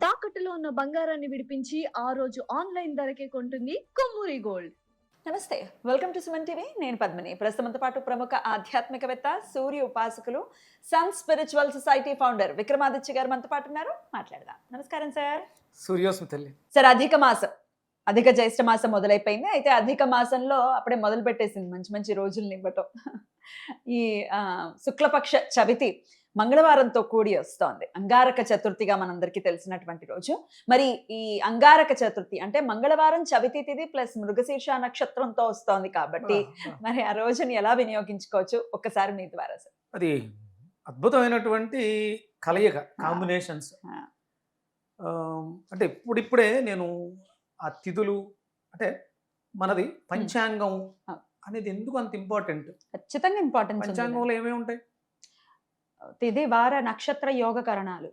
తాకట్టులో ఉన్న బంగారాన్ని విడిపించి ఆ రోజు ఆన్లైన్ ధరకే కొంటుంది కొమ్మూరి గోల్డ్. నమస్తే, వెల్కమ్ టు సుమన్ టీవీ. నేను పద్మిని. ప్రస్తుతంతో పాటు ప్రముఖ ఆధ్యాత్మికవేత్త, సూర్య ఉపాసకులు, sun spiritual society founder Vikramaditya garu మనతో పాటు ఉన్నారు. మాట్లాడదాం. నమస్కారం సార్. సూర్యోస్మి తల్లి. సార్, అధిక మాసం, అధిక జ్యేష్ఠ మాసం మొదలైపోయింది. అయితే అధిక మాసంలో అప్పుడే మొదలు పెట్టేసింది మంచి మంచి రోజుల్ని ఇవ్వటం. ఈ శుక్లపక్ష చవితి మంగళవారంతో కూడి వస్తోంది. అంగారక చతుర్థిగా మనందరికీ తెలిసినటువంటి రోజు. మరి ఈ అంగారక చతుర్థి అంటే మంగళవారం చవితి తిథి ప్లస్ మృగశీర్ష నక్షత్రంతో వస్తోంది కాబట్టి మరి ఆ రోజుని ఎలా వినియోగించుకోవచ్చు ఒక్కసారి మీ ద్వారా సార్. అది అద్భుతమైనటువంటి కలయిక, కాంబినేషన్స్. అంటే ఇప్పుడిప్పుడే నేను ఆ తిథులు అంటే మనది పంచాంగం అనేది ఎందుకు అంత ఇంపార్టెంట్? ఖచ్చితంగా ఇంపార్టెన్స్. పంచాంగంలో ఏమేమి ఉంటాయి? తిథి వార నక్షత్ర యోగ కరణాలు,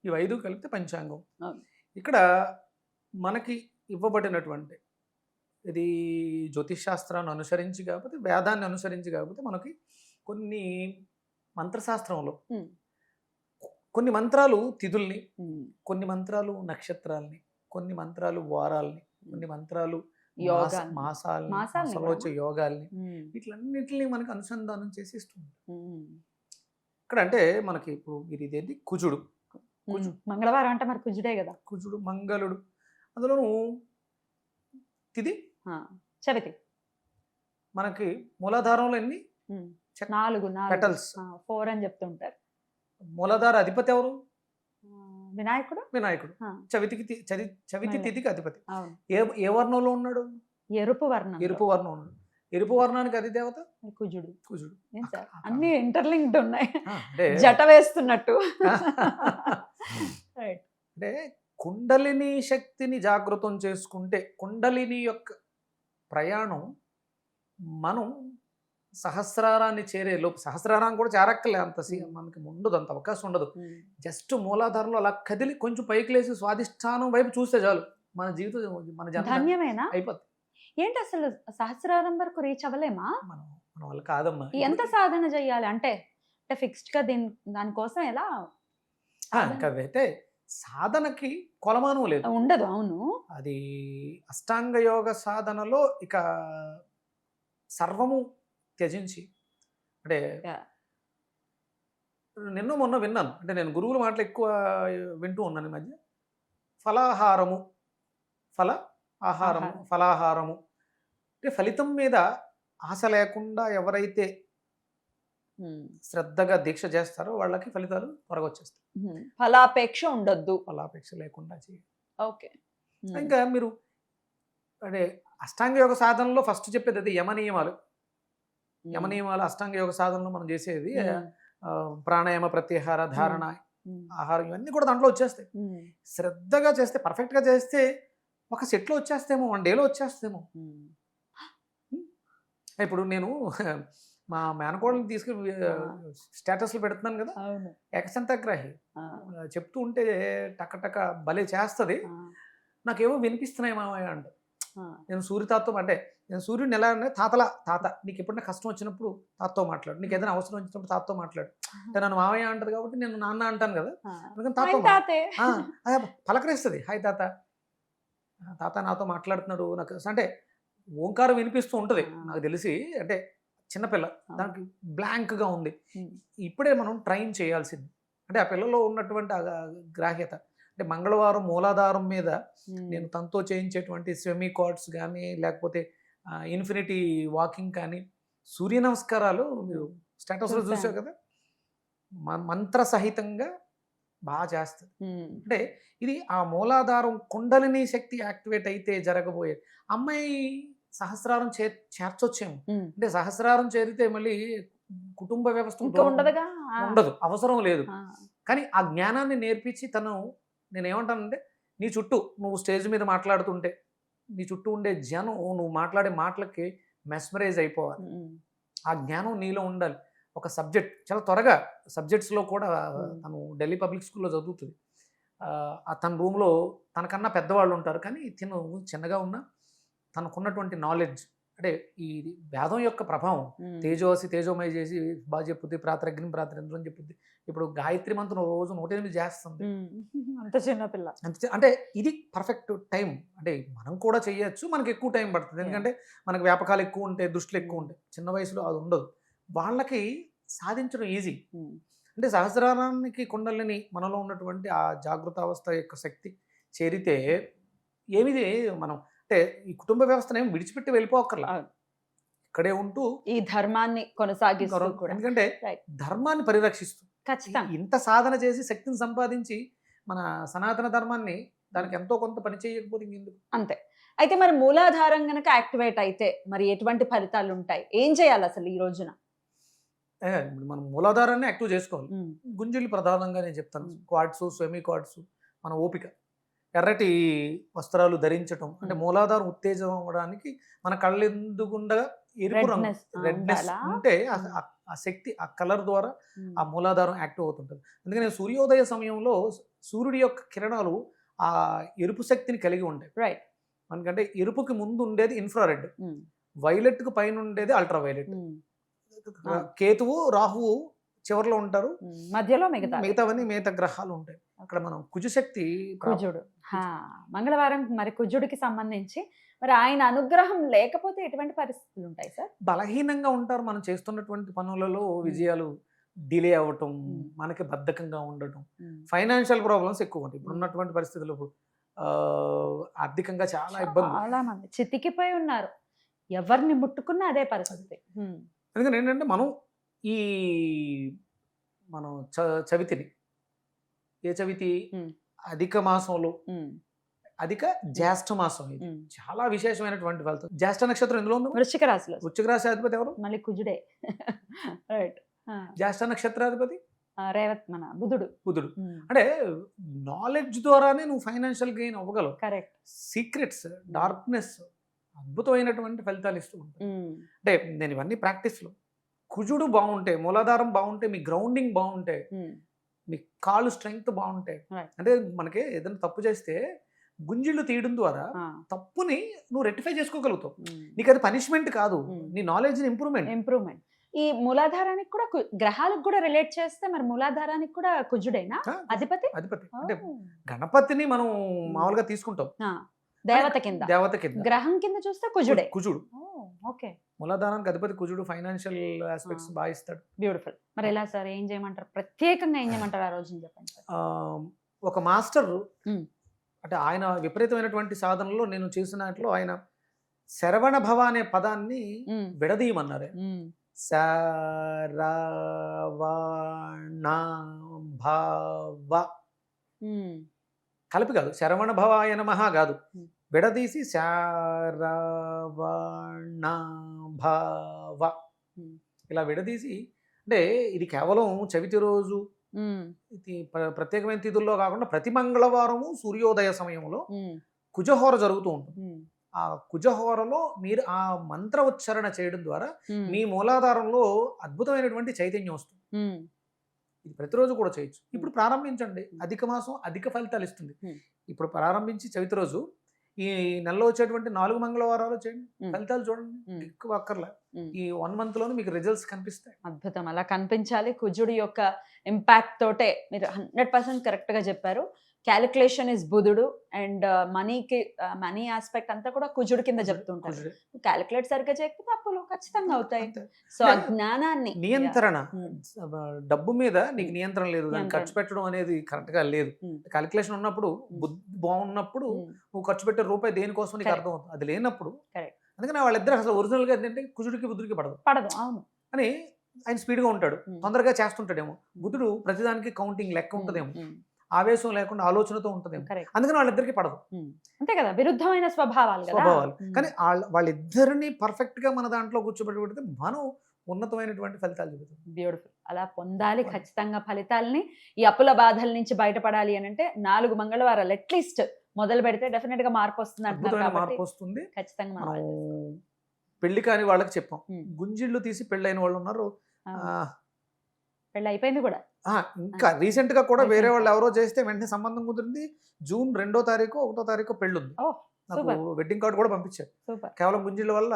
ఇవి 5 కలిపితే పంచాంగం. అవును. ఇక్కడ మనకి ఇవ్వబడినటువంటి ఇది జ్యోతిష్ శాస్త్రాన్ని అనుసరించి కాకపోతే, వేదాన్ని అనుసరించి కాకపోతే, మనకి కొన్ని మంత్రశాస్త్రంలో కొన్ని మంత్రాలు తిథుల్ని, కొన్ని మంత్రాలు నక్షత్రాల్ని, కొన్ని మంత్రాలు వారాల్ని, కొన్ని మంత్రాలు మాసాలని, మాసాల్లో వచ్చే యోగాల్ని, వీటిలన్నిటిని మనకి అనుసంధానం చేసి ఇస్తుంది. ఇక్కడ అంటే మనకి ఇప్పుడు మీరు ఇదేంటి కుజుడు, మంగళవారం అంటే మరి కుజుడే కదా. కుజుడు మంగళుడు, అందులోను తిథి చవితి. మనకి మూలాధారంలో ఎన్ని? 4 పెటల్స్, 4 అని చెప్తుంటారు. మూలాధార అధిపతి ఎవరు? వినాయకుడు. వినాయకుడు. చవితి తిథికి అధిపతి. ఏ వర్ణంలో ఉన్నాడు? ఎరుపు వర్ణం. ఎరుపు వర్ణం ఉన్నాడు. ఎరుపు వర్ణానికి అధి దేవత కుజుడు. కుజుడు. అన్ని ఇంటర్లింక్డ్ ఉన్నాయి, జట వేస్తున్నట్టు. అంటే కుండలిని శక్తిని జాగృతం చేసుకుంటే, కుండలిని యొక్క ప్రయాణం మనం సహస్రారాన్ని చేరే లోపు, సహస్రారాన్ని కూడా చేరక్కలే, అంత మనకి ఉండదు, అంత అవకాశం ఉండదు. జస్ట్ మూలాధారంలో అలా కదిలి కొంచెం పైకి లేచి స్వాధిష్టానం వైపు చూస్తే చాలు, మన జీవితం, మన జన్మ అయిపోతుంది. ఏంటి అసలు సహస్రారం వరకు రీచ్ అవ్వలేమా? మన వల్ల కాదమ్మా. ఎంత సాధన చెయ్యాలి అంటే ఫిక్స్డ్ గా దానికోసం ఎలా? అయితే సాధనకి కొలమానం లేదు, ఉండదు. అవును, అది అష్టాంగ యోగ సాధనలో ఇక సర్వము త్యజించి, అంటే నిన్న మొన్న విన్నాను, అంటే నేను గురువుల మాటలు ఎక్కువ వింటూ ఉన్నాను ఈ మధ్య. ఫలాహారము, ఫలాహారము అంటే ఫలితం మీద ఆశ లేకుండా ఎవరైతే శ్రద్ధగా దీక్ష చేస్తారో వాళ్ళకి ఫలితాలు త్వరగా వచ్చేస్తాయి. ఫలాపేక్ష ఉండొద్దు, ఫలాపేక్ష లేకుండా చేయాలి. ఓకే. ఇంకా మీరు అంటే అష్టాంగ యోగ సాధనలో ఫస్ట్ చెప్పేది అది యమనియమాలు. యమనియమాలు అష్టాంగ యోగ సాధనలో మనం చేసేది ప్రాణాయామ, ప్రత్యాహార, ధారణ, ఆహారం, ఇవన్నీ కూడా దాంట్లో వచ్చేస్తాయి. శ్రద్ధగా చేస్తే, పర్ఫెక్ట్గా చేస్తే ఒక సెట్లో వచ్చేస్తేమో, 1 డేలో వచ్చేస్తేమో. ఇప్పుడు నేను మా మేనకోడని తీసుకుని స్టేటస్లు పెడుతున్నాను కదా, ఏకసంతగ్రాహి చెప్తూ ఉంటే టక భలే చేస్తుంది. నాకేమో వినిపిస్తున్నాయి మామయ్య అంట. నేను సూర్యతాత్వం అంటే, నేను సూర్యుడిని ఎలా అంటే, తాత నీకు ఎప్పుడైనా కష్టం వచ్చినప్పుడు తాతతో మాట్లాడు, నీకు ఏదైనా అవసరం వచ్చినప్పుడు తాతతో మాట్లాడు అంటే, నన్ను మామయ్య అంటది కాబట్టి నేను నాన్న అంటాను కదా, అందుకని తాత పలకరిస్తుంది. హాయ్ తాత, తాత నాతో మాట్లాడుతున్నాడు నాకు అంటే ఓంకారం వినిపిస్తూ ఉంటుంది. నాకు తెలిసి అంటే చిన్నపిల్ల, దానికి బ్లాంక్గా ఉంది. ఇప్పుడే మనం ట్రైన్ చేయాల్సింది. అంటే ఆ పిల్లలో ఉన్నటువంటి గ్రాహ్యత, అంటే మంగళవారం మూలాధారం మీద నేను తనతో చేయించేటువంటి స్విమ్మి కార్డ్స్ కానీ, లేకపోతే ఇన్ఫినిటీ వాకింగ్ కానీ, సూర్య నమస్కారాలు మీరు స్టేటస్లో చూసావు కదా, మంత్ర సహితంగా బాగా చేస్తుంది. అంటే ఇది ఆ మూలాధారం కుండలిని శక్తి యాక్టివేట్ అయితే జరగబోయేది. అమ్మాయి సహస్రారం చేర్చొచ్చేమో, అంటే సహస్రారం చేరితే మళ్ళీ కుటుంబ వ్యవస్థ ఉండదు, అవసరం లేదు. కానీ ఆ జ్ఞానాన్ని నేర్పించి నేనేమంటానంటే, నీ చుట్టూ నువ్వు స్టేజ్ మీద మాట్లాడుతుంటే నీ చుట్టూ ఉండే జనం నువ్వు మాట్లాడే మాటలకి మెస్మరైజ్ అయిపోవాలి. ఆ జ్ఞానం నీలో ఉండాలి. ఒక సబ్జెక్ట్ చాలా త్వరగా, సబ్జెక్ట్స్లో కూడా తను ఢిల్లీ పబ్లిక్ స్కూల్లో చదువుతుంది. తన రూమ్లో తనకన్నా పెద్దవాళ్ళు ఉంటారు, కానీ తిను చిన్నగా ఉన్న తనకున్నటువంటి నాలెడ్జ్ అంటే ఈ వేదం యొక్క ప్రభావం తేజోసి తేజోమయ చేసి బాగా చెప్పుద్ది, ప్రాతరగ్ని ప్రాతరింద్రం అని చెప్పుద్ది. ఇప్పుడు గాయత్రి మంత్రం రోజు 108 చేస్తుంది. అంత చిన్న పిల్ల. అంటే ఇది పర్ఫెక్ట్ టైం. అంటే మనం కూడా చేయొచ్చు, మనకి ఎక్కువ టైం పడుతుంది. ఎందుకంటే మనకి వ్యాపకాలు ఎక్కువ ఉంటాయి, దృష్టిలు ఎక్కువ ఉంటాయి. చిన్న వయసులో అది ఉండదు. వాళ్ళకి సాధించడం ఈజీ. అంటే సహస్రారానికి కుండలిని మనలో ఉన్నటువంటి ఆ జాగృత అవస్థ యొక్క శక్తి చేరితే ఏమిది మనం అంటే ఈ కుటుంబ వ్యవస్థను ఏమి విడిచిపెట్టి వెళ్ళిపోకర్లా, ఇక్కడే ఉంటూ ఈ ధర్మాన్ని కొనసాగిస్తూ కూడా. ఎందుకంటే Right. ధర్మాన్ని పరిరక్షిస్తూ ఖచ్చితంగా ఇంత సాధన చేసి శక్తిని సంపాదించి మన సనాతన ధర్మాన్ని దానికి ఎంతో కొంత పని చేయకపోతే ఇంకెందుకు. అంతే. అయితే మరి మూలాధారం గనక యాక్టివేట్ అయితే మరి ఎటువంటి ఫలితాలు ఉంటాయి? ఏం చేయాలి అసలు ఈ రోజున? ఇప్పుడు మనం మూలాధారాన్ని యాక్టివ్ చేసుకోవాలి. గుంజులు ప్రధానంగా నేను చెప్తాను. క్వాడ్స్, సెమీ క్వాడ్స్, మన ఓపిక, ఎర్రటి వస్త్రాలు ధరించటం, అంటే మూలాధారం ఉత్తేజం అవ్వడానికి మన కళ్ళు ఎందుకుండగా ఎరుపు రంగు రెడ్నెస్ ఉంటే ఆ శక్తి ఆ కలర్ ద్వారా ఆ మూలాధారం యాక్టివ్ అవుతుంటుంది. అందుకని సూర్యోదయ సమయంలో సూర్యుడి యొక్క కిరణాలు ఆ ఎరుపు శక్తిని కలిగి ఉంటాయి. రైట్. మనకంటే ఎరుపుకి ముందు ఉండేది ఇన్ఫ్రారెడ్, వైలెట్ కు పైన ఉండేది అల్ట్రా వైలెట్. కేతువు రాహువు చివరిలో ఉంటారు, మధ్యలో మిగతావన్నీ మిగతా గ్రహాలు ఉంటాయి. అక్కడ మనం కుజశక్తి, కుజుడు మంగళవారం మరి కుజుడికి సంబంధించి మరి ఆయన అనుగ్రహం లేకపోతే ఎటువంటి పరిస్థితులు ఉంటాయి సార్? బలహీనంగా ఉంటారు. మనం చేస్తున్నటువంటి పనులలో విజయాలు డిలే అవ్వటం, మనకి బద్ధకంగా ఉండటం, ఫైనాన్షియల్ ప్రాబ్లమ్స్ ఎక్కువ ఉంటాయి. ఇప్పుడు ఉన్నటువంటి పరిస్థితుల్లో ఆర్థికంగా చాలా ఇబ్బంది, చాలా మంది చితికిపోయి ఉన్నారు. ఎవరిని ముట్టుకున్నా అదే పరిస్థితి. ఎందుకంటే ఏంటంటే మనం ఈ మనం చవితిని, ఏ చవితి, అధిక మాసంలో అధిక జ్యేష్ఠ మాసం, ఇది చాలా విశేషమైనటువంటి ఫలితం. జ్యేష్ఠ నక్షత్రం ఎందులో ఉంది? వృశ్చిక రాశిలో. వృశ్చిక రాశి అధిపతి ఎవరు? మళ్ళీ కుజుడే. రైట్. జ్యేష్ఠ నక్షత్రాధిపతి రేవత్, మన బుధుడు. బుధుడు. అంటే నాలెడ్జ్ ద్వారానే నువ్వు ఫైనాన్షియల్ గెయిన్ అవ్వగలవు. కరెక్ట్. సీక్రెట్స్, డార్క్నెస్ అద్భుతమైనటువంటి ఫలితాలు ఇస్తూ ఉంటాయి. అంటే నేను ఇవన్నీ ప్రాక్టీస్లో, కుజుడు బాగుంటే, మూలాధారం బాగుంటే, మీ గ్రౌండింగ్ బాగుంటే, మీ కాళ్ళు స్ట్రెంగ్త్ బాగుంటే, అంటే మనకి ఏదైనా తప్పు చేస్తే గుంజిళ్ళు తీయడం ద్వారా తప్పుని నువ్వు రెక్టిఫై చేసుకోగలుగుతావు. నీకు అది పనిష్మెంట్ కాదు, నీ నాలెడ్జ్ ఇంప్రూవ్మెంట్. ఈ మూలాధారానికి కూడా గ్రహాలకు కూడా రిలేట్ చేస్తే మరి మూలాధారానికి కూడా కుజుడేనా అధిపతి? అంటే గణపతిని మనం మామూలుగా తీసుకుంటాం దేవత కింద, గ్రహం కింద చూస్తే కుజుడు. ఓకే. మూలాధారానికి అధిపతి కుజుడు. ఫైనాన్షియల్ ఆస్పెక్ట్స్ బాగా ఇస్తాడు. బ్యూటిఫుల్. మరి ఎలా సార్, ఏం చేయమంటారు? ప్రత్యేకంగా ఏం చేయమంటారు ఆ రోజు చెప్పండి సార్. ఒక మాస్టర్, అంటే ఆయన విపరీతమైనటువంటి సాధనలో నేను చేసినట్లు ఆయన శరవణ భవ అనే పదాన్ని విడదీయమన్నారు. శరవణ భవ కలిపి కాదు, శరవణ భవాయ నమః కాదు, విడదీసి శరవణ భవ ఇలా విడదీసి. అంటే ఇది కేవలం చవితి రోజు, ఇది ప్రత్యేకమైన తిథుల్లో కాకుండా ప్రతి మంగళవారము సూర్యోదయ సమయంలో కుజహోర జరుగుతూ ఉంటుంది. ఆ కుజహోరలో మీరు ఆ మంత్ర ఉచ్చారణ చేయడం ద్వారా మీ మూలాధారంలో అద్భుతమైనటువంటి చైతన్యం వస్తుంది. ఇది ప్రతిరోజు కూడా చేయొచ్చు. ఇప్పుడు ప్రారంభించండి. అధిక మాసం అధిక ఫలితాలు ఇస్తుంది. ఇప్పుడు ప్రారంభించి చవితి రోజు ఈ నెలలో వచ్చేటువంటి 4 మంగళవారాలు చేయండి, ఫలితాలు చూడండి. ఎక్కువ అక్కర్లే, ఈ 1 month లోనే మీకు రిజల్ట్స్ కనిపిస్తాయి. అద్భుతం. అలా కనిపించాలి. కుజుడి యొక్క ఇంపాక్ట్ తోటే మీరు 100% కరెక్ట్ గా చెప్పారు. క్యాలిక్యులేషన్ ఇస్ బుధుడు అండ్ మనీ ఆస్పెక్ట్ అంతా కూడా కుజుడు కింద చెప్తుంటారు. క్యాలిక్యులేట్ సరిగ్గా చేయకపోతే అప్పులు ఖచ్చితంగా అవుతాయి. సో ఆ జ్ఞానాన్ని, నియంత్రణ, డబ్బు మీద నీకు నియంత్రణ లేదు, దాన్ని ఖర్చు పెట్టడం అనేది కరెక్ట్ గా లేదు. క్యాలిక్యులేషన్ ఉన్నప్పుడు, బుద్ధి బాగున్నప్పుడు నువ్వు ఖర్చు పెట్టే రూపాయి దేనికోసం నీకు అర్థం అవుతుంది. అది లేనప్పుడు, అందుకని వాళ్ళిద్దరు అసలు ఒరిజినల్ గా ఏంటంటే కుజుడికి బుద్ధుడికి పడదు. అవును అని ఆయన స్పీడ్ గా ఉంటాడు, తొందరగా చేస్తుంటాడేమో. బుధుడు ప్రతిదానికి కౌంటింగ్ లెక్క ఉంటదేమో, ఆవేశం లేకుండా ఆలోచనతో ఉంటదేమో. అందుకని వాళ్ళిద్దరికి పడదు. అంతే కదా, విరుద్ధమైన స్వభావాలు. కానీ వాళ్ళిద్దరిని పర్ఫెక్ట్ గా మన దాంట్లో కూర్చోబెట్టి మనం ఉన్నతమైనటువంటి ఫలితాలు చూపుతాం. బ్యూటిఫుల్. అలా పొందాలి ఖచ్చితంగా ఫలితాలని. ఈ అప్పుల బాధల నుంచి బయటపడాలి అని అంటే 4 మంగళవారాలు అట్లీస్ట్ మొదలు పెడితే డెఫినెట్ గా మార్పు వస్తుంది అంటున్నారు. మార్పు వస్తుంది ఖచ్చితంగా. మనం పెళ్లి కాని వాళ్ళకి చెప్పాం, గుంజిళ్ళు తీసి పెళ్ళైన వాళ్ళు ఉన్నారు, పెళ్ళి అయిపోయింది కూడా. ఇంకా రీసెంట్ గా కూడా వేరే వాళ్ళు ఎవరో చేస్తే వెంటనే సంబంధం కుదిరింది. జూన్ 2వ తారీఖు 1వ తారీఖు పెళ్ళి ఉంది. నాకు Super. వెడ్డింగ్ కార్డు కూడా పంపించారు. సూపర్, కేవలం గుంజిళ్ళ వల్ల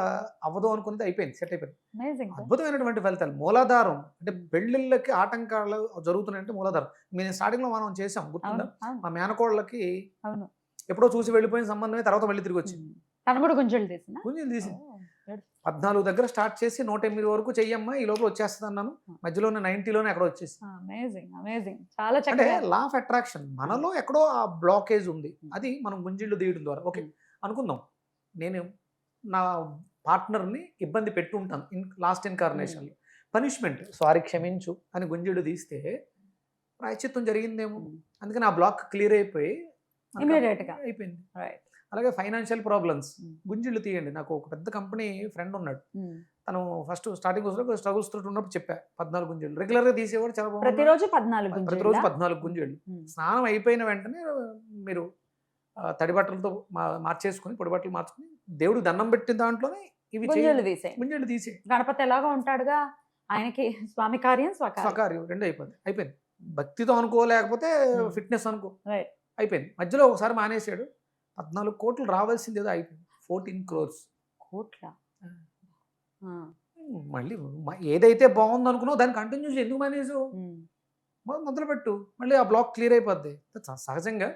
అవ్వదు అనుకున్నది అయిపోయింది, సెట్ అయిపోయింది. అమేజింగ్. అద్భుతమైనటువంటి ఫలితాలు. మూలాధారం అంటే పెళ్ళిళ్ళకి ఆటంకాలు జరుగుతున్నాయంటే మూలాధారం. మేము స్టార్టింగ్ లో మనం చేసాం, గుర్తుందా? అవును అవును మా మేనకోళ్ళకి అవును. ఎప్పుడో చూసి వెళ్ళిపోయిన సంబంధమే తర్వాత మళ్ళీ తిరిగి వచ్చింది. తను కూడా గుంజలు తీసిన గుంజిలు తీసి 14 దగ్గర స్టార్ట్ చేసి 108 వరకు చెయ్యమ్మా, ఈ లోపల వచ్చేస్తుంది అన్నాను. మధ్యలోనే 90లోనే అక్కడ వచ్చేసి. అమేజింగ్ అమేజింగ్, చాలా అంటే చక్కగా. లా ఆఫ్ అట్రాక్షన్ మనలో ఎక్కడో ఆ బ్లాకేజ్ ఉంది, అది మనం గుంజిళ్ళు తీయడం ద్వారా. ఓకే అనుకుందాం, నేను నా పార్ట్నర్ని ఇబ్బంది పెట్టుంటాను లాస్ట్ ఇన్కార్నేషన్లో, పనిష్మెంట్ సారీ క్షమించు అని గుంజిళ్ళు తీస్తే ప్రాయశ్చిత్తం జరిగిందేమో. అందుకని ఆ బ్లాక్ క్లియర్ అయిపోయి మనకు Immediate గా. అయిపోయింది. రైట్. అలాగే ఫైనాన్షియల్ ప్రాబ్లమ్స్, గుంజిళ్ళు తీయండి. నాకు ఒక పెద్ద కంపెనీ ఫ్రెండ్ ఉన్నాడు, తను ఫస్ట్ స్టార్టింగ్ రోజులో స్ట్రగుల్స్ తోటి ఉన్నప్పుడు చెప్పా 14 గుంజిళ్ళు రెగ్యులర్గా తీసేవాడు. చాలా బాగుంది. ప్రతిరోజు 14 ప్రతిరోజు 14 గుంజిళ్ళు. స్నానం అయిపోయిన వెంటనే మీరు తడి బట్టలతో మార్చేసుకుని, పొడి బట్టలు మార్చుకుని, దేవుడికి దండం పెట్టిన దాంట్లోనే ఇవి గుంజలు తీసే. గుంజిళ్ళు తీసే. గణపతి ఎలాగో ఉంటాడుగా, ఆయనకి స్వామి కార్యం స్వకార్యం. స్వకార్యం రెండు అయిపోయింది. భక్తితో అనుకోలేకపోతే ఫిట్నెస్ అనుకో, రైట్. అయిపోయింది. మధ్యలో ఒకసారి మానేసాడు, 14 కోట్లు రావాల్సింది ఏదో అయిపోయింది, 14 crores. కోట్ల. మళ్ళీ ఏదైతే బాగుంది అనుకున్నావు దాన్ని కంటిన్యూ చేసి ఎందుకు మానేసావు? మొదలు పెట్టు, మళ్ళీ ఆ బ్లాక్ క్లియర్ అయిపోద్ది. సహజంగా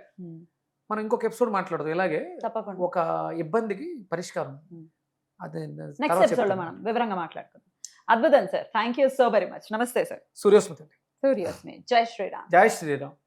మనం ఇంకొక ఎపిసోడ్ మాట్లాడదాం ఇలాగే, తప్పకుండా ఒక ఇబ్బందికి పరిష్కారం. అదే నెక్స్ట్ ఎపిసోడ్ లో మనం వివరంగా మాట్లాడుకుందాం. అద్భుతం sir, thank you so very much. నమస్తే సార్. సూర్యోస్మిత. సూర్యోస్మి. జై శ్రీరామ్. జై శ్రీరామ్.